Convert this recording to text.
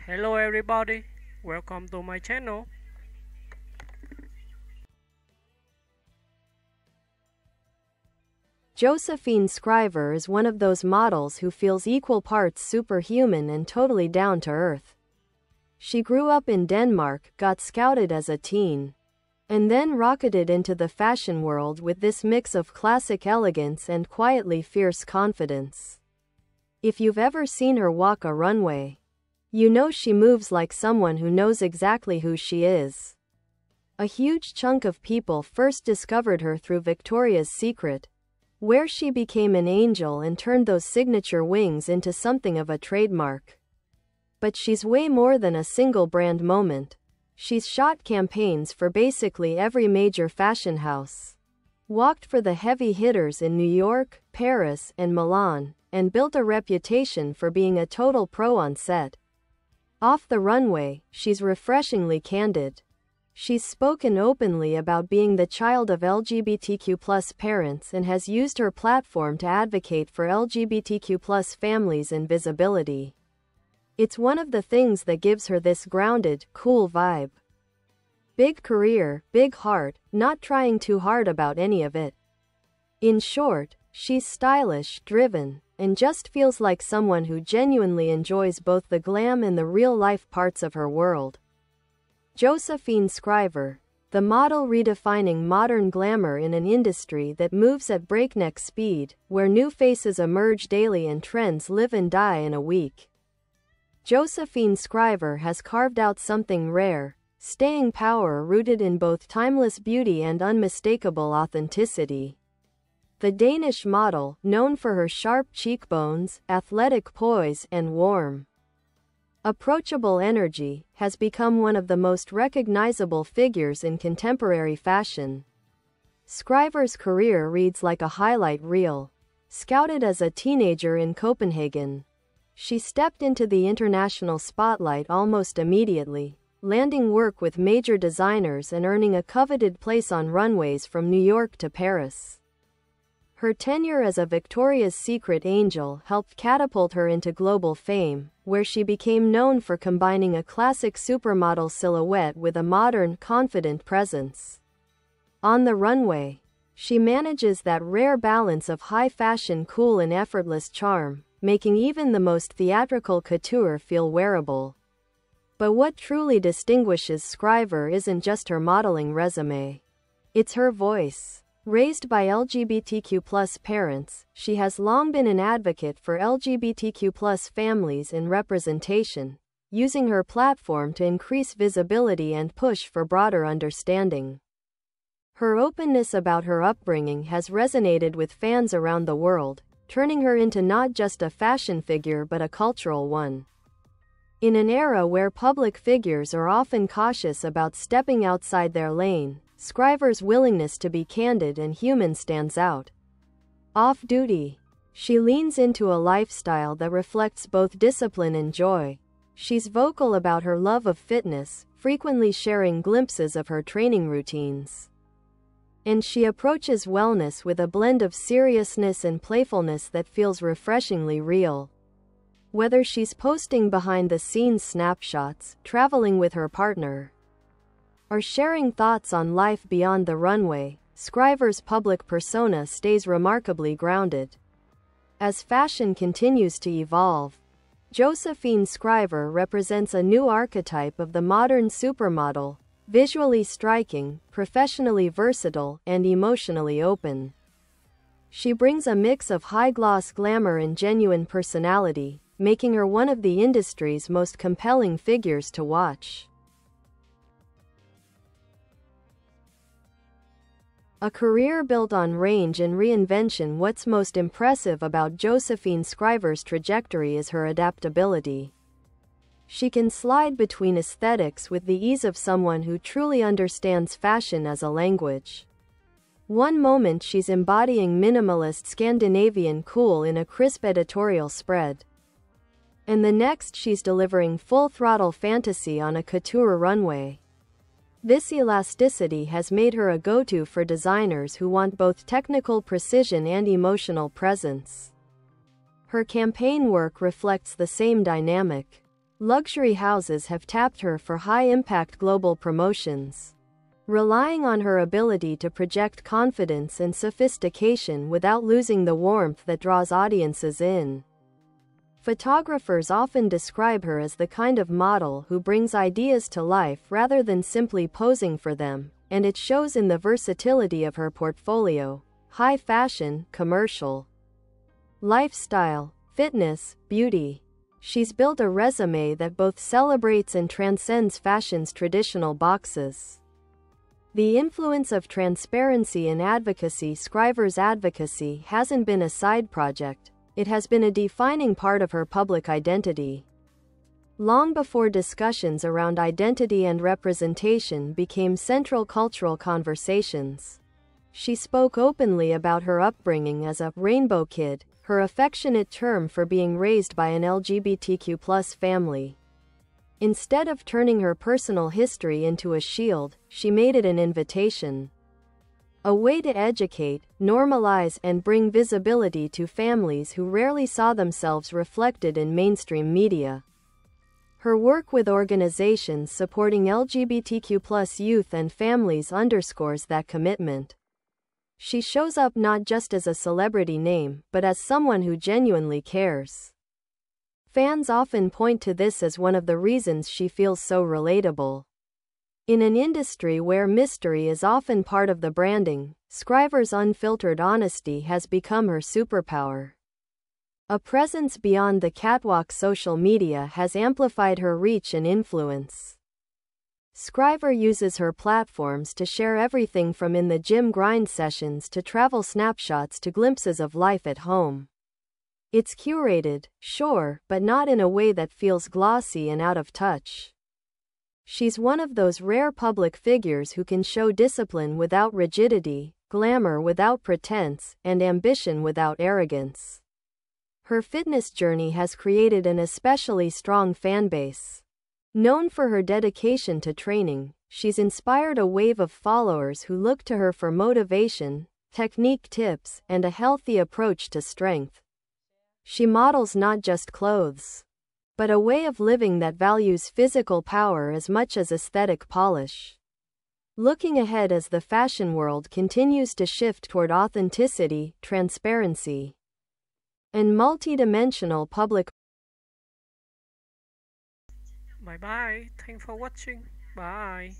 Hello everybody, welcome to my channel. Josephine Skriver is one of those models who feels equal parts superhuman and totally down to earth. She grew up in Denmark, got scouted as a teen, and then rocketed into the fashion world with this mix of classic elegance and quietly fierce confidence. If you've ever seen her walk a runway, you know she moves like someone who knows exactly who she is. A huge chunk of people first discovered her through Victoria's Secret, where she became an angel and turned those signature wings into something of a trademark. But she's way more than a single brand moment. She's shot campaigns for basically every major fashion house, walked for the heavy hitters in New York, Paris, and Milan, and built a reputation for being a total pro on set. Off the runway, she's refreshingly candid. She's spoken openly about being the child of LGBTQ+ parents and has used her platform to advocate for LGBTQ+ families and visibility. It's one of the things that gives her this grounded, cool vibe. Big career, big heart, not trying too hard about any of it. In short, she's stylish, driven, and just feels like someone who genuinely enjoys both the glam and the real-life parts of her world. Josephine Skriver, the model redefining modern glamour in an industry that moves at breakneck speed, where new faces emerge daily and trends live and die in a week. Josephine Skriver has carved out something rare, staying power rooted in both timeless beauty and unmistakable authenticity. The Danish model, known for her sharp cheekbones, athletic poise, and warm, approachable energy, has become one of the most recognizable figures in contemporary fashion. Skriver's career reads like a highlight reel. Scouted as a teenager in Copenhagen, she stepped into the international spotlight almost immediately, landing work with major designers and earning a coveted place on runways from New York to Paris. Her tenure as a Victoria's Secret angel helped catapult her into global fame, where she became known for combining a classic supermodel silhouette with a modern, confident presence. On the runway, she manages that rare balance of high fashion, cool, and effortless charm, making even the most theatrical couture feel wearable. But what truly distinguishes Skriver isn't just her modeling resume. It's her voice. Raised by LGBTQ+ parents, she has long been an advocate for LGBTQ+ families and representation, using her platform to increase visibility and push for broader understanding. Her openness about her upbringing has resonated with fans around the world, turning her into not just a fashion figure but a cultural one. In an era where public figures are often cautious about stepping outside their lane, Skriver's willingness to be candid and human stands out. Off-duty, she leans into a lifestyle that reflects both discipline and joy. She's vocal about her love of fitness, frequently sharing glimpses of her training routines. And she approaches wellness with a blend of seriousness and playfulness that feels refreshingly real. Whether she's posting behind-the-scenes snapshots, traveling with her partner, or sharing thoughts on life beyond the runway, Skriver's public persona stays remarkably grounded. As fashion continues to evolve, Josephine Skriver represents a new archetype of the modern supermodel, visually striking, professionally versatile, and emotionally open. She brings a mix of high-gloss glamour and genuine personality, making her one of the industry's most compelling figures to watch. A career built on range and reinvention. What's most impressive about Josephine Skriver's trajectory is her adaptability. She can slide between aesthetics with the ease of someone who truly understands fashion as a language. One moment she's embodying minimalist Scandinavian cool in a crisp editorial spread, and the next she's delivering full-throttle fantasy on a couture runway. This elasticity has made her a go-to for designers who want both technical precision and emotional presence. Her campaign work reflects the same dynamic. Luxury houses have tapped her for high-impact global promotions, relying on her ability to project confidence and sophistication without losing the warmth that draws audiences in. Photographers often describe her as the kind of model who brings ideas to life rather than simply posing for them, and it shows in the versatility of her portfolio: high fashion, commercial, lifestyle, fitness, beauty. She's built a resume that both celebrates and transcends fashion's traditional boxes. The influence of transparency in advocacy. Skriver's advocacy hasn't been a side project, it has been a defining part of her public identity. Long before discussions around identity and representation became central cultural conversations, she spoke openly about her upbringing as a rainbow kid, her affectionate term for being raised by an LGBTQ+ family. Instead of turning her personal history into a shield, she made it an invitation. A way to educate, normalize, and bring visibility to families who rarely saw themselves reflected in mainstream media. Her work with organizations supporting LGBTQ+ youth and families underscores that commitment. She shows up not just as a celebrity name, but as someone who genuinely cares. Fans often point to this as one of the reasons she feels so relatable. In an industry where mystery is often part of the branding, Skriver's unfiltered honesty has become her superpower. A presence beyond the catwalk. Social media has amplified her reach and influence. Skriver uses her platforms to share everything from in the gym grind sessions to travel snapshots to glimpses of life at home. It's curated, sure, but not in a way that feels glossy and out of touch. She's one of those rare public figures who can show discipline without rigidity, glamour without pretense, and ambition without arrogance. Her fitness journey has created an especially strong fanbase. Known for her dedication to training, she's inspired a wave of followers who look to her for motivation, technique tips, and a healthy approach to strength. She models not just clothes, but a way of living that values physical power as much as aesthetic polish. Looking ahead as the fashion world continues to shift toward authenticity, transparency, and multidimensional public. Bye bye. Thanks for watching. Bye.